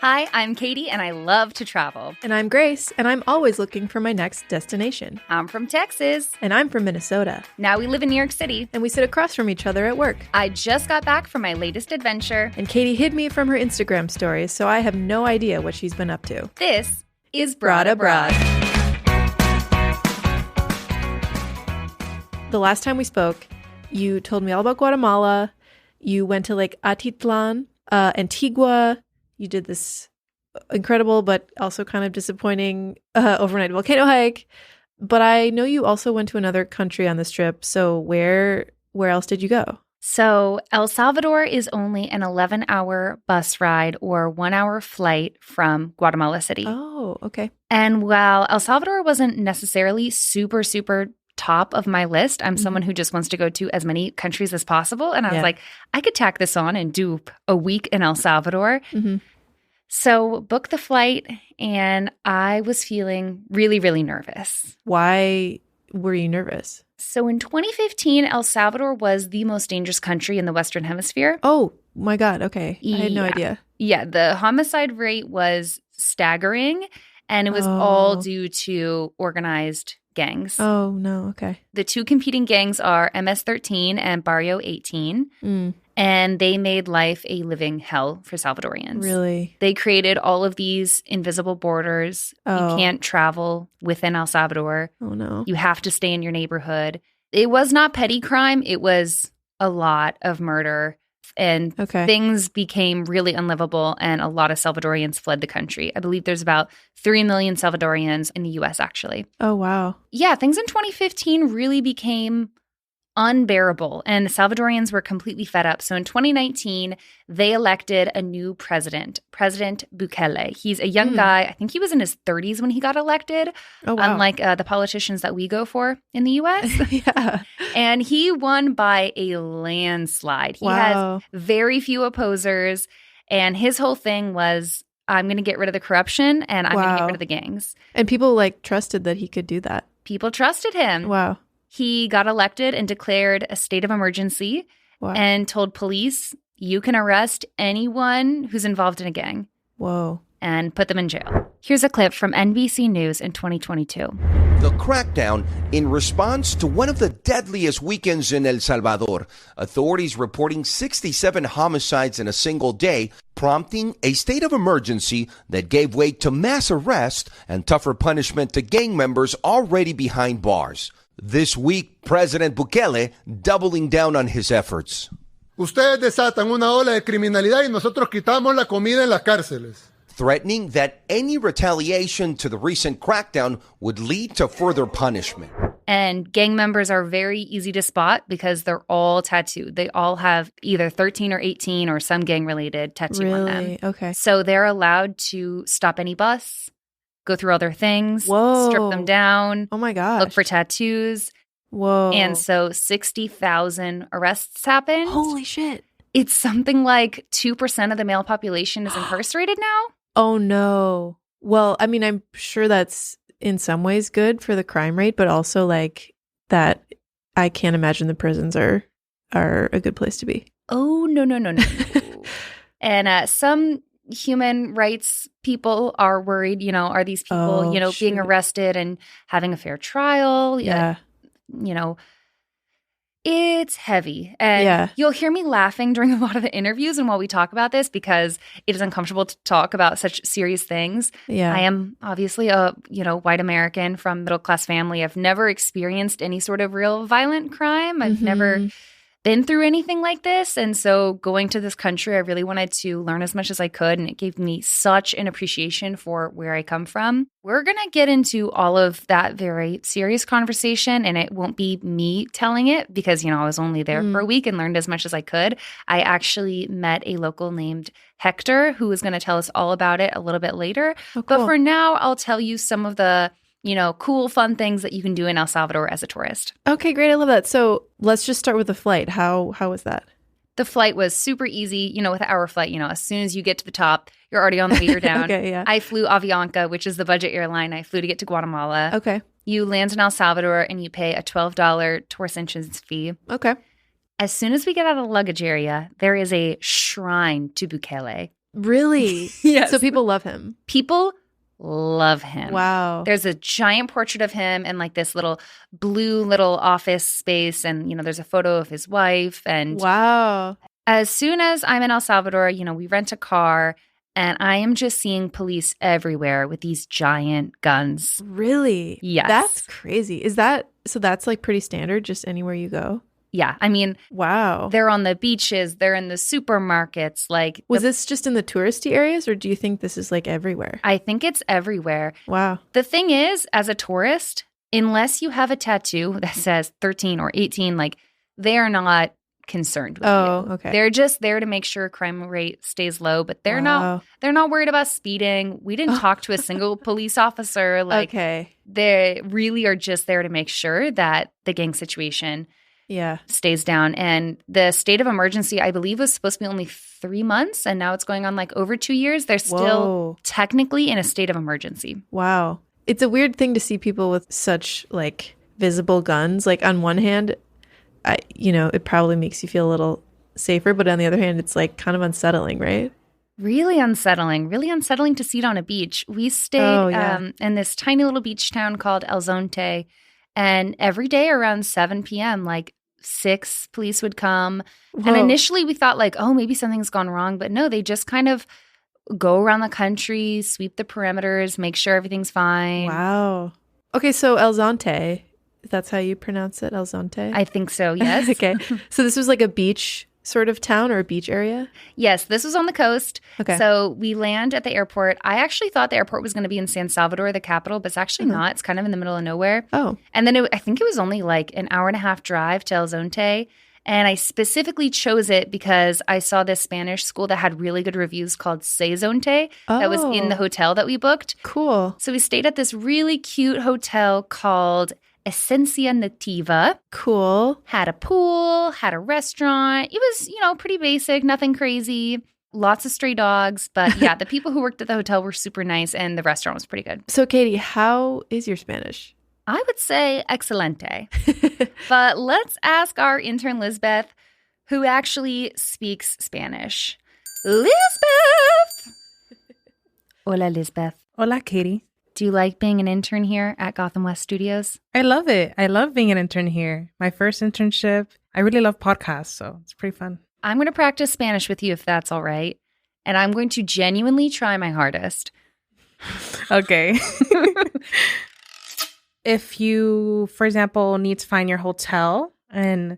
Hi, I'm Katie, and I love to travel. And I'm Grace, and I'm always looking for my next destination. I'm from Texas. And I'm from Minnesota. Now we live in New York City. And we sit across from each other at work. I just got back from my latest adventure. And Katie hid me from her Instagram stories, so I have no idea what she's been up to. This is Brought Abroad. The last time we spoke, you told me all about Guatemala. You went to Lake Atitlan, Antigua. You did this incredible but also kind of disappointing overnight volcano hike. But I know you also went to another country on this trip. So where else did you go? So El Salvador is only an 11-hour bus ride or 1-hour flight from Guatemala City. Oh, okay. And while El Salvador wasn't necessarily super top of my list, I'm someone who just wants to go to as many countries as possible. And I was like, I could tack this on and do a week in El Salvador. Mm-hmm. So booked the flight, and I was feeling really, really nervous. Why were you nervous? So in 2015, El Salvador was the most dangerous country in the Western Hemisphere. Oh, my God. Okay. I had no idea. Yeah. The homicide rate was staggering, and it was all due to organized gangs. Oh, no. Okay. The two competing gangs are MS-13 and Barrio 18. And they made life a living hell for Salvadorians. Really? They created all of these invisible borders. You can't travel within El Salvador. Oh, no. You have to stay in your neighborhood. It was not petty crime. It was a lot of murder. And things became really unlivable, and a lot of Salvadorians fled the country. I believe there's about 3 million Salvadorians in the U.S., actually. Oh, wow. Yeah, things in 2015 really became unbearable, and the Salvadorians were completely fed up. So in 2019, they elected a new president, President Bukele. He's a young guy. I think he was in his 30s when he got elected, unlike the politicians that we go for in the U.S. Yeah. And he won by a landslide. He has very few opposers, and his whole thing was, I'm going to get rid of the corruption, and I'm going to get rid of the gangs. And people trusted that he could do that. People trusted him. Wow. He got elected and declared a state of emergency and told police, you can arrest anyone who's involved in a gang. Whoa. And put them in jail. Here's a clip from NBC News in 2022. The crackdown in response to one of the deadliest weekends in El Salvador. Authorities reporting 67 homicides in a single day, prompting a state of emergency that gave way to mass arrest and tougher punishment to gang members already behind bars. This week, President Bukele doubling down on his efforts. Ustedes desatan una ola de criminalidad y nosotros quitamos la comida en las cárceles. Threatening that any retaliation to the recent crackdown would lead to further punishment. And gang members are very easy to spot because they're all tattooed. They all have either 13 or 18 or some gang-related tattoo on them. Really? Okay. So they're allowed to stop any bus, go through all their things, strip them down. Oh, my gosh. Look for tattoos. Whoa. And so 60,000 arrests happened. Holy shit. It's something like 2% of the male population is incarcerated now. Oh, no. Well, I mean, I'm sure that's in some ways good for the crime rate, but also that I can't imagine the prisons are a good place to be. Oh, no. And some human rights people are worried, are these people, being arrested and having a fair trial? Yeah. It's heavy. And you'll hear me laughing during a lot of the interviews and while we talk about this because it is uncomfortable to talk about such serious things. Yeah. I am obviously a, white American from middle-class family. I've never experienced any sort of real violent crime. I've never been through anything like this. And so going to this country, I really wanted to learn as much as I could. And it gave me such an appreciation for where I come from. We're going to get into all of that very serious conversation. And it won't be me telling it because, I was only there for a week and learned as much as I could. I actually met a local named Hector who is going to tell us all about it a little bit later. Oh, cool. But for now, I'll tell you some of the cool, fun things that you can do in El Salvador as a tourist. Okay, great. I love that. So let's just start with the flight. How was that? The flight was super easy. With our flight, as soon as you get to the top, you're already on the way down. Okay, yeah. I flew Avianca, which is the budget airline. I flew to get to Guatemala. Okay. You land in El Salvador and you pay a $12 tourist entrance fee. Okay. As soon as we get out of the luggage area, there is a shrine to Bukele. Really? Yes. So people love him. People love him. Wow. There's a giant portrait of him in like this little blue little office space. And, there's a photo of his wife. And wow. as soon as I'm in El Salvador, we rent a car and I am just seeing police everywhere with these giant guns. Really? Yes. That's crazy. So that's like pretty standard just anywhere you go? Yeah. I mean, wow. They're on the beaches. They're in the supermarkets. Like, was this just in the touristy areas or do you think this is like everywhere? I think it's everywhere. Wow. The thing is, as a tourist, unless you have a tattoo that says 13 or 18, like they are not concerned with you. Okay. They're just there to make sure crime rate stays low, but they're not worried about speeding. We didn't talk to a single police officer. Like, they really are just there to make sure that the gang situation stays down. And the state of emergency, I believe, was supposed to be only 3 months, and now it's going on like over 2 years. They're still technically in a state of emergency. Wow. It's a weird thing to see people with such like visible guns. Like on one hand, it probably makes you feel a little safer, but on the other hand, it's like kind of unsettling, right? Really unsettling to see it on a beach. We stayed in this tiny little beach town called El Zonte, and every day around 7 p.m., like 6 police would come. Whoa. And initially we thought like, oh, maybe something's gone wrong. But no, they just kind of go around the country, sweep the perimeters, make sure everything's fine. Wow. Okay, so El Zonte, that's how you pronounce it, El Zonte? I think so, yes. Okay. So this was like a beach sort of town or a beach area? Yes, this was on the coast. Okay. So we land at the airport. I actually thought the airport was going to be in San Salvador, the capital, but it's actually not. It's kind of in the middle of nowhere. Oh. And then I think it was only like an hour and a half drive to El Zonte. And I specifically chose it because I saw this Spanish school that had really good reviews called S1-Ep that was in the hotel that we booked. Cool. So we stayed at this really cute hotel called Esencia Nativa. Cool. Had a pool, had a restaurant. It was, pretty basic, nothing crazy. Lots of stray dogs. But yeah, the people who worked at the hotel were super nice and the restaurant was pretty good. So Katie, how is your Spanish? I would say excelente. But let's ask our intern Lisbeth, who actually speaks Spanish. Lisbeth! Hola, Lisbeth. Hola, Katie. Do you like being an intern here at Gotham West Studios? I love it. I love being an intern here. My first internship. I really love podcasts, so it's pretty fun. I'm going to practice Spanish with you if that's all right. And I'm going to genuinely try my hardest. Okay. If you, for example, need to find your hotel and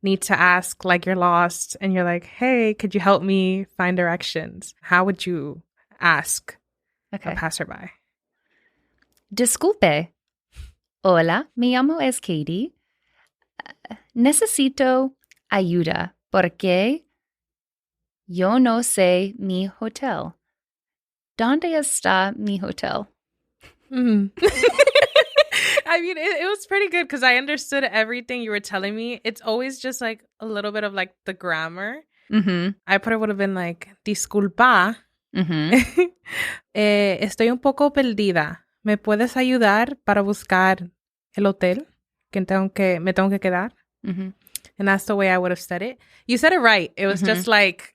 need to ask, like you're lost and you're like, hey, could you help me find directions? How would you ask a passerby? Disculpe. Hola, me llamo es Katie. Necesito ayuda porque yo no sé mi hotel. ¿Dónde está mi hotel? Mm. I mean, it was pretty good because I understood everything you were telling me. It's always just like a little bit of like the grammar. Mm-hmm. I probably would have been like, disculpa. Mm-hmm. Estoy un poco perdida. ¿Me puedes ayudar para buscar el hotel que me tengo que quedar? Mm-hmm. And that's the way I would have said it. You said it right. It was just like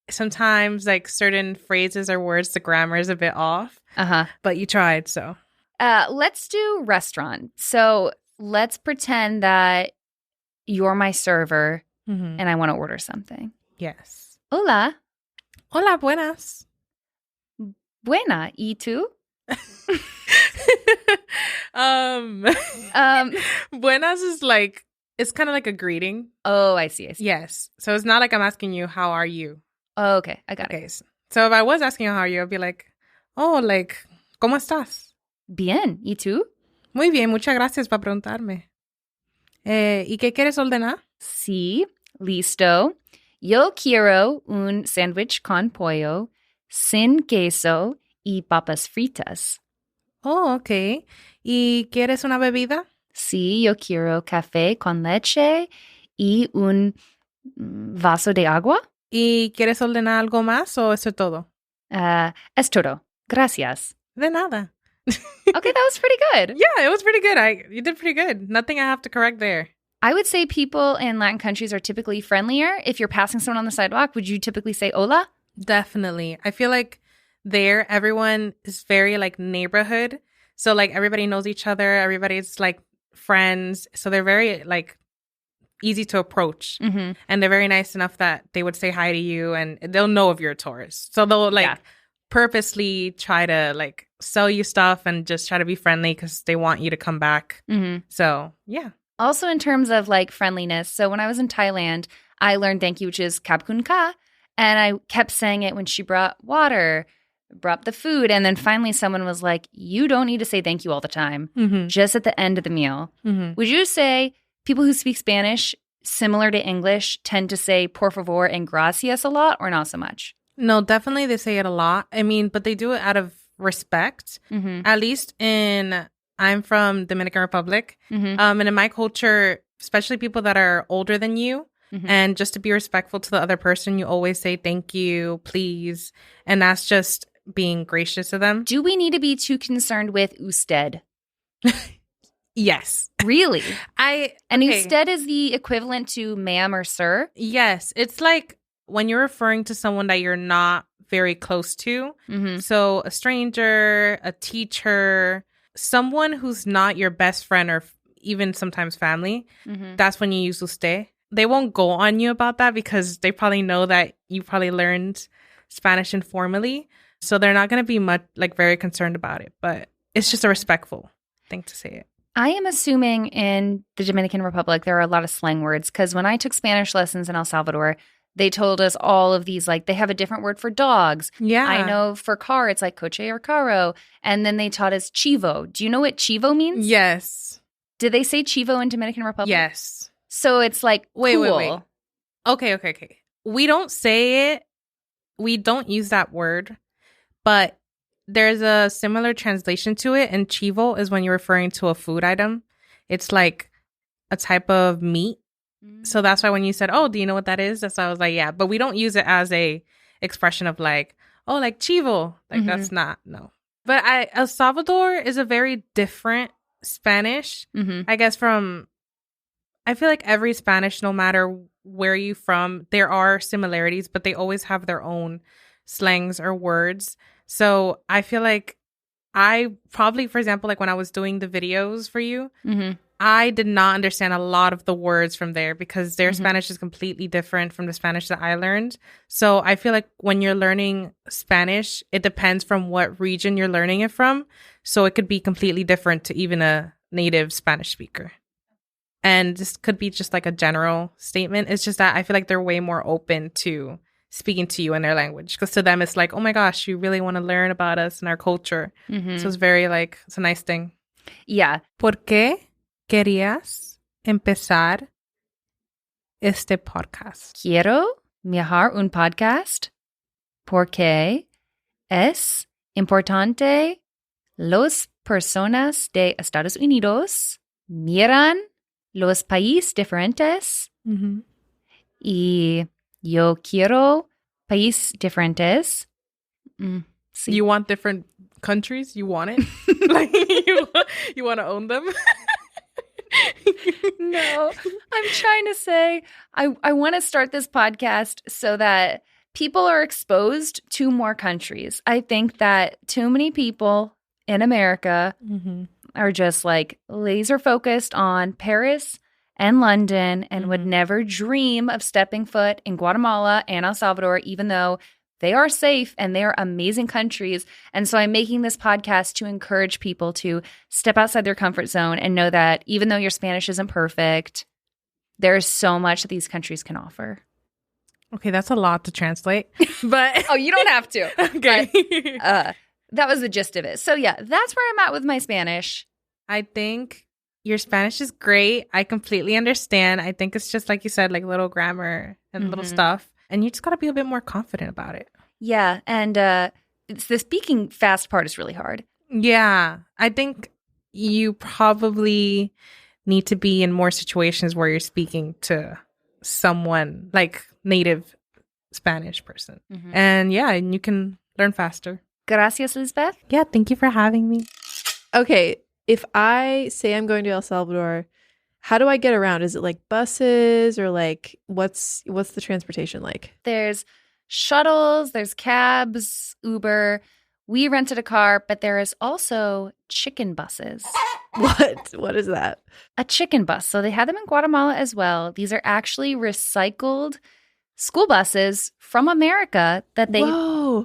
sometimes like certain phrases or words, the grammar is a bit off. Uh-huh. But you tried, so. Let's do restaurant. So let's pretend that you're my server and I want to order something. Yes. Hola. Hola, buenas. Buena. ¿Y tú? Buenas is like, it's kind of like a greeting. Oh, I see. Yes. So it's not like I'm asking you, how are you? Oh, okay. I got it. So if I was asking you how are you, I'd be like, oh, like, ¿cómo estás? Bien. ¿Y tú? Muy bien. Muchas gracias por preguntarme. ¿Y qué quieres ordenar? Sí. Listo. Yo quiero un sándwich con pollo, sin queso y papas fritas. Oh, ok. ¿Y quieres una bebida? Sí, yo quiero café con leche y un vaso de agua. ¿Y quieres ordenar algo más o eso es todo? Es todo. Gracias. De nada. Okay, that was pretty good. Yeah, it was pretty good. You did pretty good. Nothing I have to correct there. I would say people in Latin countries are typically friendlier. If you're passing someone on the sidewalk, would you typically say hola? Definitely. I feel like there, everyone is very like neighborhood. So like everybody knows each other. Everybody's like friends. So they're very like easy to approach. Mm-hmm. And they're very nice enough that they would say hi to you and they'll know if you're a tourist. So they'll like purposely try to like sell you stuff and just try to be friendly because they want you to come back. Mm-hmm. So yeah. Also in terms of like friendliness. So when I was in Thailand, I learned thank you, which is Kap Kun Ka. And I kept saying it when she brought water, brought the food. And then finally someone was like, you don't need to say thank you all the time, just at the end of the meal. Mm-hmm. Would you say people who speak Spanish, similar to English, tend to say por favor and gracias a lot or not so much? No, definitely they say it a lot. I mean, but they do it out of respect. Mm-hmm. At least I'm from Dominican Republic. Mm-hmm. And in my culture, especially people that are older than you, and just to be respectful to the other person, you always say thank you, please. And that's just being gracious to them. Do we need to be too concerned with usted? Yes. Really? And okay. usted is the equivalent to ma'am or sir? Yes. It's like when you're referring to someone that you're not very close to. Mm-hmm. So a stranger, a teacher, someone who's not your best friend or even sometimes family, that's when you use usted. They won't go on you about that because they probably know that you probably learned Spanish informally. So they're not going to be much like very concerned about it. But it's just a respectful thing to say it. I am assuming in the Dominican Republic there are a lot of slang words because when I took Spanish lessons in El Salvador, they told us all of these, like they have a different word for dogs. Yeah. I know for car, it's like coche or carro. And then they taught us chivo. Do you know what chivo means? Yes. Did they say chivo in Dominican Republic? Yes. So it's like cool. Wait. Okay. We don't say it. We don't use that word. But there's a similar translation to it. And chivo is when you're referring to a food item. It's like a type of meat. So that's why when you said, oh, do you know what that is? That's why I was like, yeah. But we don't use it as a expression of like, oh, like chivo. Like that's not, no. But El Salvador is a very different Spanish. I guess I feel like every Spanish, no matter where you're from, there are similarities, but they always have their own slangs or words. So I feel like I probably, for example, like when I was doing the videos for you, I did not understand a lot of the words from there because their Spanish is completely different from the Spanish that I learned. So I feel like when you're learning Spanish, it depends from what region you're learning it from. So it could be completely different to even a native Spanish speaker. And this could be just like a general statement. It's just that I feel like they're way more open to speaking to you in their language. Because to them, it's like, oh my gosh, you really want to learn about us and our culture. So it's very like, it's a nice thing. Yeah. ¿Por qué querías empezar este podcast? Quiero viajar un podcast porque es importante las personas de Estados Unidos miran los países diferentes y yo quiero países diferentes. Sí. You want different countries? You want it? Like you want to own them? No, I'm trying to say I want to start this podcast so that people are exposed to more countries. I think that too many people in America are just like laser focused on Paris and London and would never dream of stepping foot in Guatemala and El Salvador, even though they are safe and they are amazing countries. And so I'm making this podcast to encourage people to step outside their comfort zone and know that even though your Spanish isn't perfect, there's so much that these countries can offer. Okay, that's a lot to translate. But oh, you don't have to. Okay. But, that was the gist of it. So yeah, that's where I'm at with my Spanish. I think your Spanish is great. I completely understand. I think it's just like you said, like little grammar and little stuff. And you just got to be a bit more confident about it. Yeah. And it's the speaking fast part is really hard. Yeah. I think you probably need to be in more situations where you're speaking to someone like native Spanish person. And yeah, and you can learn faster. Gracias, Lisbeth. Yeah, thank you for having me. Okay, if I say I'm going to El Salvador, how do I get around? Is it like buses or like what's the transportation like? There's shuttles, there's cabs, Uber. We rented a car, but there is also chicken buses. What? What is that? A chicken bus. So they had them in Guatemala as well. These are actually recycled school buses from America that they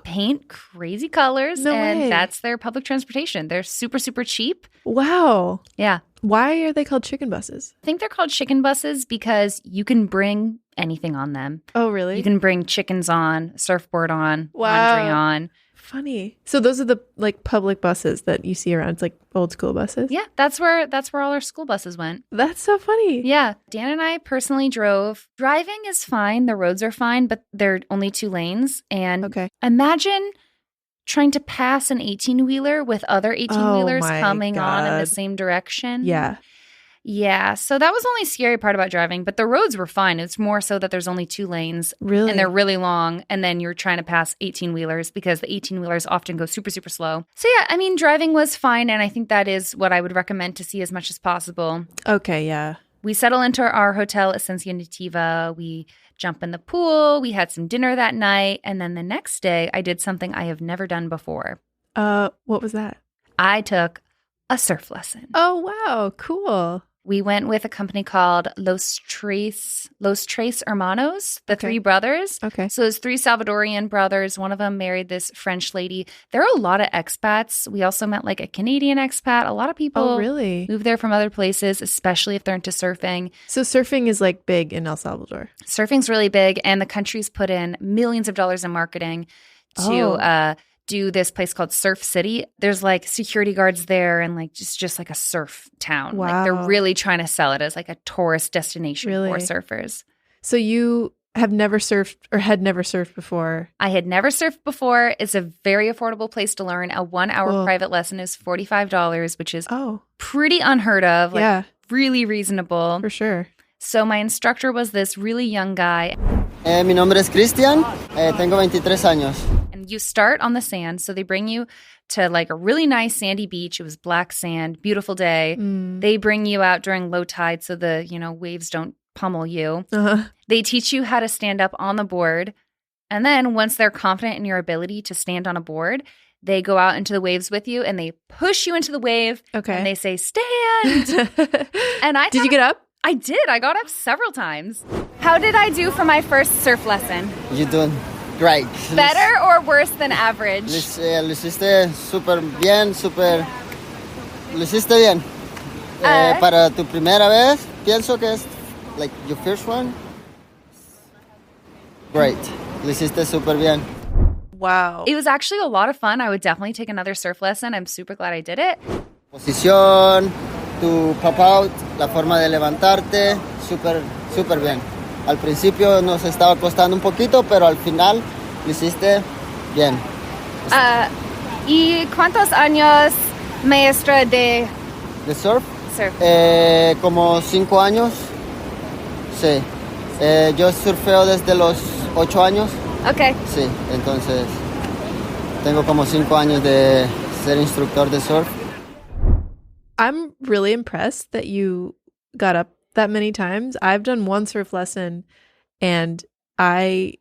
paint crazy colors. No way. That's their public transportation. They're super, super cheap. Wow. Yeah. Why are they called chicken buses? I think they're called chicken buses because you can bring anything on them. Oh, really? You can bring chickens on, surfboard on, Wow. laundry on. Funny. So those are the like public buses that you see around. It's like old school buses. Yeah, that's where all our school buses went. That's so funny. Yeah. Dan and I personally drove. Driving is fine. The roads are fine, but they're only 2 lanes. And imagine trying to pass an 18-wheeler with other 18-wheelers coming on in the same direction. Yeah. Yeah. So that was the only scary part about driving, but the roads were fine. It's more so that there's only 2 lanes. Really? And they're really long. And then you're trying to pass 18-wheelers because the 18-wheelers often go super, super slow. So yeah, I mean, driving was fine. And I think that is what I would recommend to see as much as possible. Okay. Yeah. We settle into our hotel at Nativa. We jump in the pool. We had some dinner that night. And then the next day, I did something I have never done before. What was that? I took a surf lesson. Oh, wow. Cool. We went with a company called Los Tres Hermanos, the 3 brothers. Okay. So there's 3 Salvadorian brothers. One of them married this French lady. There are a lot of expats. We also met like a Canadian expat. A lot of people really move there from other places, especially if they're into surfing. So surfing is like big in El Salvador. Surfing's really big, and the country's put in millions of dollars in marketing to do this place called Surf City. There's like security guards there and like just like a surf town. Wow. Like they're really trying to sell it as like a tourist destination Really? for surfers. So you have never surfed or had never surfed before? I had never surfed before. It's a very affordable place to learn. A 1-hour private lesson is $45, which is pretty unheard of. Like really reasonable. For sure. So my instructor was this really young guy. Mi nombre es Cristian. Tengo 23 años. And you start on the sand. So they bring you to like a really nice sandy beach. It was black sand, beautiful day. They bring you out during low tide so the, waves don't pummel you. They teach you how to stand up on the board. And then once they're confident in your ability to stand on a board, they go out into the waves with you and they push you into the wave. Okay. And they say, stand. And Did you get up? I did. I got up several times. How did I do for my first surf lesson? You're doing great. Better or worse than average? Lo hiciste súper bien, súper... Lo hiciste bien. Para tu primera vez, pienso que es like your first one. Great. Lo hiciste súper bien. Wow. It was actually a lot of fun. I would definitely take another surf lesson. I'm super glad I did it. Posición, tu pop out, la forma de levantarte, súper, súper bien. Al principio nos estaba costando un poquito, pero al final lo hiciste bien. ¿Y cuántos años maestra de surf? Surf. Como 5 años. Sí. Yo surfeo desde los 8 años. Okay. Sí, entonces tengo como 5 años de ser instructor de surf. I'm really impressed that you got up that many times. I've done one surf lesson and I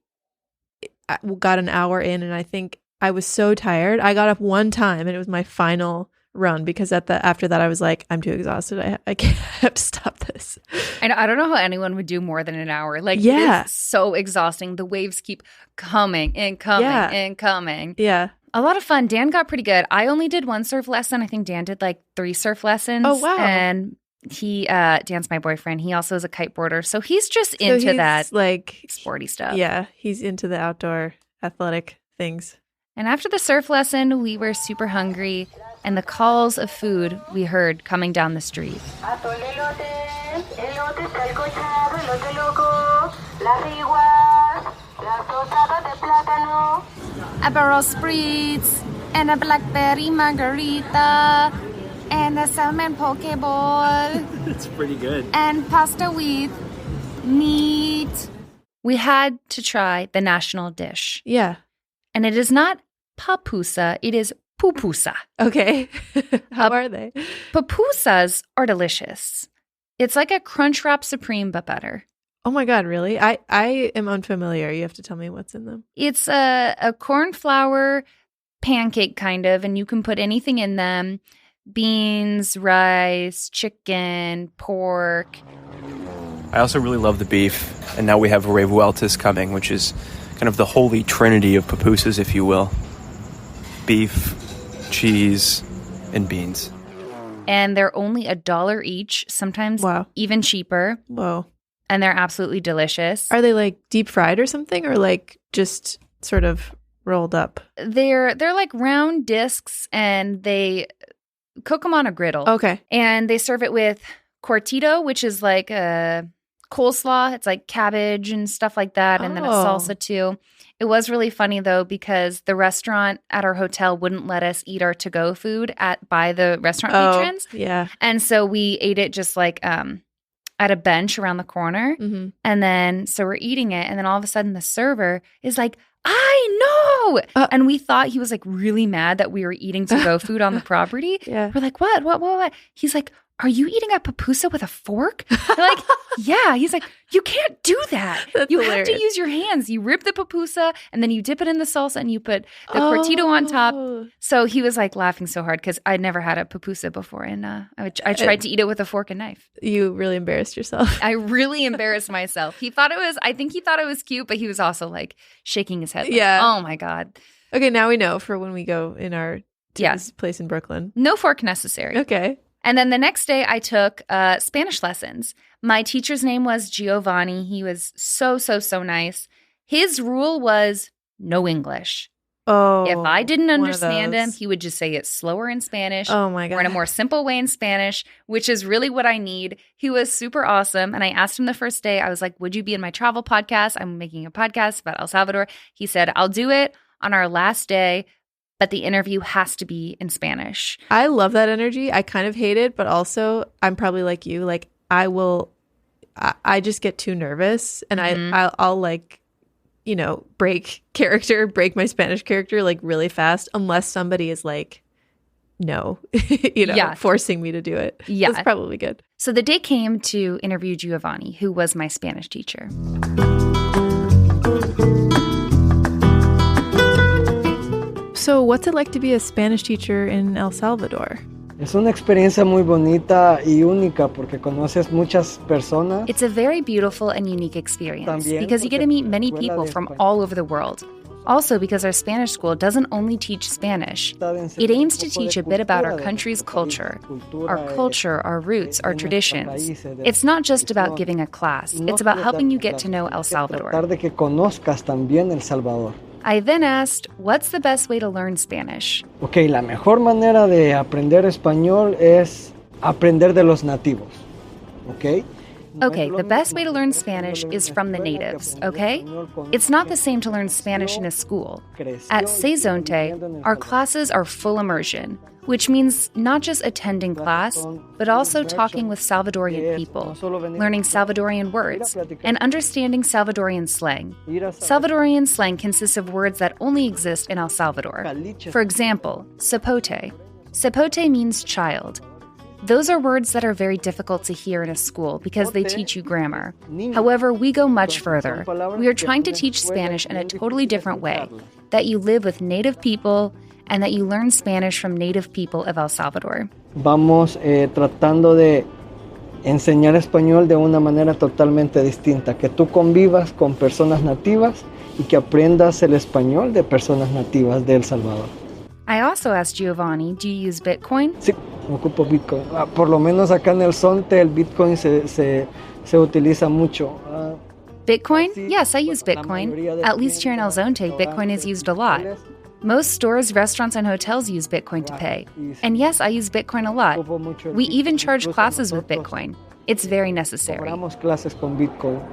got an hour in and I think I was so tired. I got up one time and it was my final run because after that I was like, I'm too exhausted. I can't have to stop this. And I don't know how anyone would do more than an hour. Like, it's so exhausting. The waves keep coming and coming and coming. Yeah. A lot of fun. Dan got pretty good. I only did 1 surf lesson. I think Dan did like 3 surf lessons. Oh, wow. And Dan's my boyfriend. He also is a kiteboarder. So he's just into that like sporty stuff. Yeah. He's into the outdoor athletic things. And after the surf lesson, we were super hungry. And the calls of food we heard coming down the street. Aperol spritz and a blackberry margarita and a salmon poke bowl. That's pretty good. And pasta with meat. We had to try the national dish. Yeah. And it is not papusa, it is pupusa. Okay. How are they? Pupusas are delicious. It's like a Crunchwrap Supreme, but better. Oh my God, really? I am unfamiliar. You have to tell me what's in them. It's a corn flour pancake kind of, and you can put anything in them. Beans, rice, chicken, pork. I also really love the beef, and now we have revueltas coming, which is kind of the holy trinity of pupusas, if you will. Beef, cheese, and beans. And they're only $1 each, sometimes even cheaper. Whoa. And they're absolutely delicious. Are they like deep fried or something, or like just sort of rolled up? They're like round discs, and they cook them on a griddle. Okay. And they serve it with cortito, which is like a coleslaw. It's like cabbage and stuff like that, and then a salsa too. It was really funny, though, because the restaurant at our hotel wouldn't let us eat our to-go food by the restaurant patrons. Yeah. And so we ate it just like at a bench around the corner. Mm-hmm. And then so we're eating it, and then all of a sudden the server is like, I know. And we thought he was like really mad that we were eating to-go food on the property. Yeah. We're like, what? He's like, are you eating a pupusa with a fork? We're like, yeah. He's like, you can't do that. That's you hilarious. have to use your hands. You rip the pupusa, and then you dip it in the salsa, and you put the cortito on top. So he was like laughing so hard because I'd never had a pupusa before, and I tried to eat it with a fork and knife. You really embarrassed yourself. I really embarrassed myself. I think he thought it was cute, but he was also like shaking his head. Like, Yeah. oh my God. Okay, now we know for when we go in our this place in Brooklyn. No fork necessary. Okay. And then the next day I took Spanish lessons. My teacher's name was Giovanni. He was so nice. His rule was no English. Oh. If I didn't understand him, he would just say it slower in Spanish. Oh my God. Or in a more simple way in Spanish, which is really what I need. He was super awesome. And I asked him the first day, I was like, would you be in my travel podcast? I'm making a podcast about El Salvador. He said, I'll do it on our last day, but the interview has to be in Spanish. I love that energy. I kind of hate it, but also I'm probably like you. Like I just get too nervous, and I'll like, break my Spanish character like really fast unless somebody is like, no, forcing me to do it. Yeah. That's probably good. So the day came to interview Giovanni, who was my Spanish teacher. So what's it like to be a Spanish teacher in El Salvador? Es una experiencia muy bonita y única porque conoces muchas personas. It's a very beautiful and unique experience because you get to meet many people from all over the world. Also, because our Spanish school doesn't only teach Spanish, it aims to teach a bit about our country's culture, our roots, our traditions. It's not just about giving a class, it's about helping you get to know El Salvador. I then asked, what's the best way to learn Spanish? Okay, la mejor manera de aprender español es aprender de los nativos. Okay? Okay, the best way to learn Spanish is from the natives, okay? It's not the same to learn Spanish in a school. At S1-Ep, our classes are full immersion, which means not just attending class, but also talking with Salvadorian people, learning Salvadorian words, and understanding Salvadorian slang. Salvadorian slang consists of words that only exist in El Salvador. For example, sapote. Sapote means child. Those are words that are very difficult to hear in a school because they teach you grammar. However, we go much further. We are trying to teach Spanish in a totally different way, that you live with native people and that you learn Spanish from native people of El Salvador. Vamos tratando de enseñar español de una manera totalmente distinta, que tú convivas con personas nativas y que aprendas el español de personas nativas de El Salvador. I also asked Giovanni, do you use Bitcoin? Sí, ocupo Bitcoin. Por lo menos acá en el Zonte el Bitcoin se utiliza mucho. Bitcoin? Yes, I use Bitcoin. At least here in El Zonte, Bitcoin is used a lot. Most stores, restaurants, and hotels use Bitcoin to pay. And yes, I use Bitcoin a lot. We even charge classes with Bitcoin. It's very necessary. Cobramos clases con Bitcoin.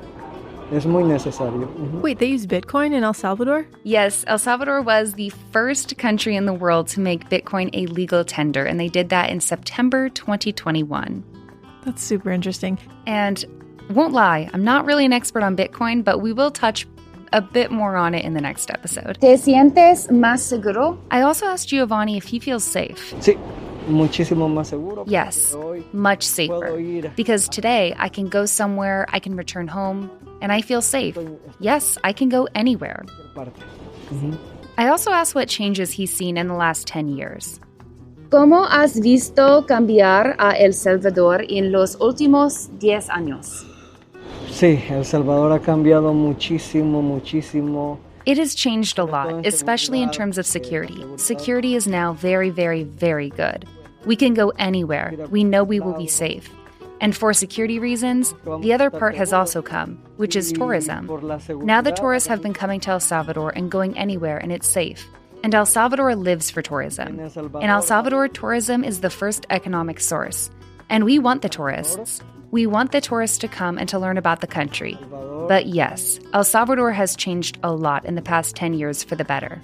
Es muy necesario. Wait, they use Bitcoin in El Salvador? Yes, El Salvador was the first country in the world to make Bitcoin a legal tender, and they did that in September 2021. That's super interesting. And won't lie, I'm not really an expert on Bitcoin, but we will touch a bit more on it in the next episode. ¿Te sientes más seguro? I also asked Giovanni if he feels safe. Sí, muchísimo más seguro. Yes, much safer. Because today I can go somewhere, I can return home, and I feel safe. Yes, I can go anywhere. I also asked what changes he's seen in the last 10 years. ¿Cómo has visto cambiar a El Salvador en los últimos 10 años? Sí, El Salvador ha cambiado muchísimo, muchísimo. It has changed a lot, especially in terms of security. Security is now very, very, very good. We can go anywhere. We know we will be safe. And for security reasons, the other part has also come, which is tourism. Now the tourists have been coming to El Salvador and going anywhere, and it's safe. And El Salvador lives for tourism. In El Salvador, tourism is the first economic source. And we want the tourists. We want the tourists to come and to learn about the country. But yes, El Salvador has changed a lot in the past 10 years for the better.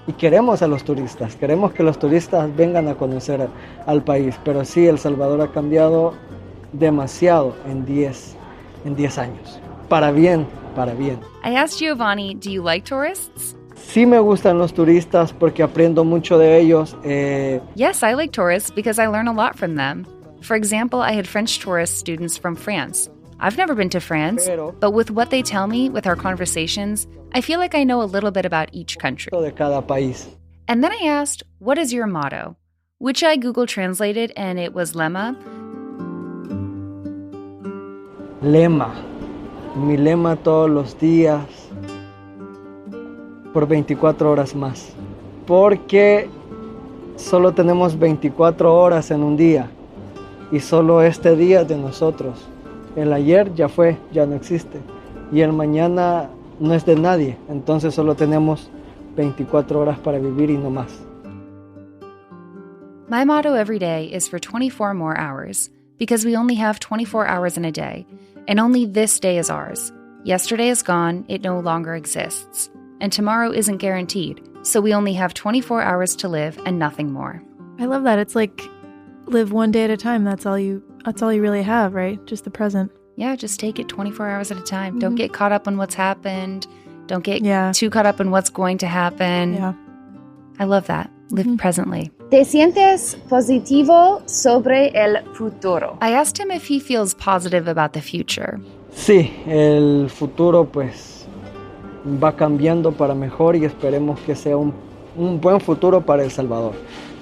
Y queremos a los turistas, queremos que los turistas vengan a conocer al país. Pero sí, El Salvador ha cambiado demasiado en 10 años. Para bien, para bien. I asked Giovanni, do you like tourists? Sí me gustan los turistas porque aprendo mucho de ellos. Yes, I like tourists because I learn a lot from them. For example, I had French tourist students from France. I've never been to France, but with what they tell me, with our conversations, I feel like I know a little bit about each country. De cada país. And then I asked, what is your motto? Which I Google translated, and it was lema. Lema. Mi lema todos los días por 24 horas más. Porque solo tenemos 24 horas en un día. Y solo este día es de nosotros. El ayer ya fue, ya no existe. Y el mañana no es de nadie. Entonces solo tenemos 24 horas para vivir y no más. My motto every day is for 24 more hours, because we only have 24 hours in a day, and only this day is ours. Yesterday is gone, it no longer exists. And tomorrow isn't guaranteed, so we only have 24 hours to live and nothing more. I love that. It's like live one day at a time. That's all you really have, right? Just the present. Yeah, just take it 24 hours at a time. Mm-hmm. Don't get caught up on what's happened. Don't get too caught up on what's going to happen. Yeah. I love that. Live presently. ¿Te sientes positivo sobre el futuro? I asked him if he feels positive about the future. Sí, el futuro pues va cambiando para mejor y esperemos que sea un buen futuro para El Salvador,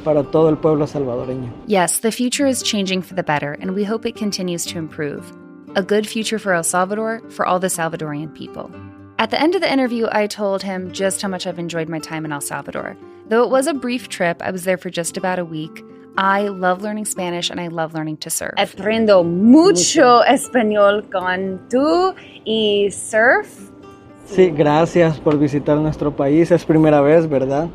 para todo el pueblo salvadoreño. Yes, the future is changing for the better, and we hope it continues to improve. A good future for El Salvador, for all the Salvadorian people. At the end of the interview, I told him just how much I've enjoyed my time in El Salvador. Though it was a brief trip, I was there for just about a week. I love learning Spanish and I love learning to surf. Aprendo mucho español con tú y surf. Sí, gracias por visitar nuestro país. Es primera vez, ¿verdad?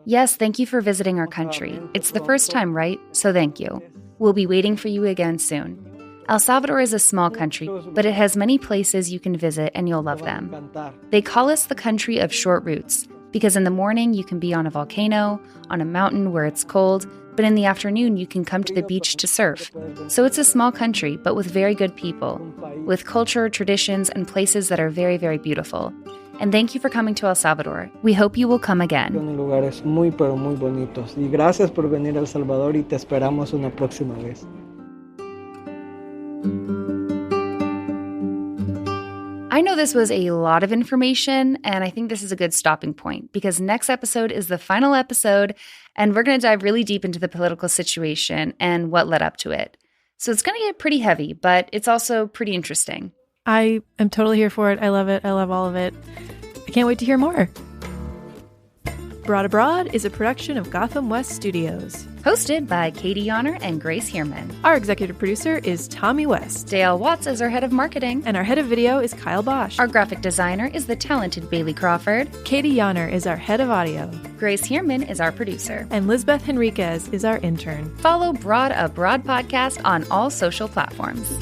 Yes, thank you for visiting our country. It's the first time, right? So thank you. We'll be waiting for you again soon. El Salvador is a small country, but it has many places you can visit and you'll love them. They call us the country of short routes, because in the morning you can be on a volcano, on a mountain where it's cold, but in the afternoon you can come to the beach to surf. So it's a small country, but with very good people, with culture, traditions, and places that are very, very beautiful. And thank you for coming to El Salvador. We hope you will come again. Lugares muy, pero muy bonitos. Y gracias por venir a El Salvador y te esperamos una próxima vez. I know this was a lot of information, and I think this is a good stopping point because next episode is the final episode, and we're going to dive really deep into the political situation and what led up to it. So it's going to get pretty heavy, but it's also pretty interesting. I am totally here for it. I love it. I love all of it. I can't wait to hear more. Broad Abroad is a production of Gotham West Studios. Hosted by Katie Yonner and Grace Heerman. Our executive producer is Tommy West. Dale Watts is our head of marketing. And our head of video is Kyle Bosch. Our graphic designer is the talented Bailey Crawford. Katie Yonner is our head of audio. Grace Heerman is our producer. And Lisbeth Henriquez is our intern. Follow Broad Abroad Podcast on all social platforms.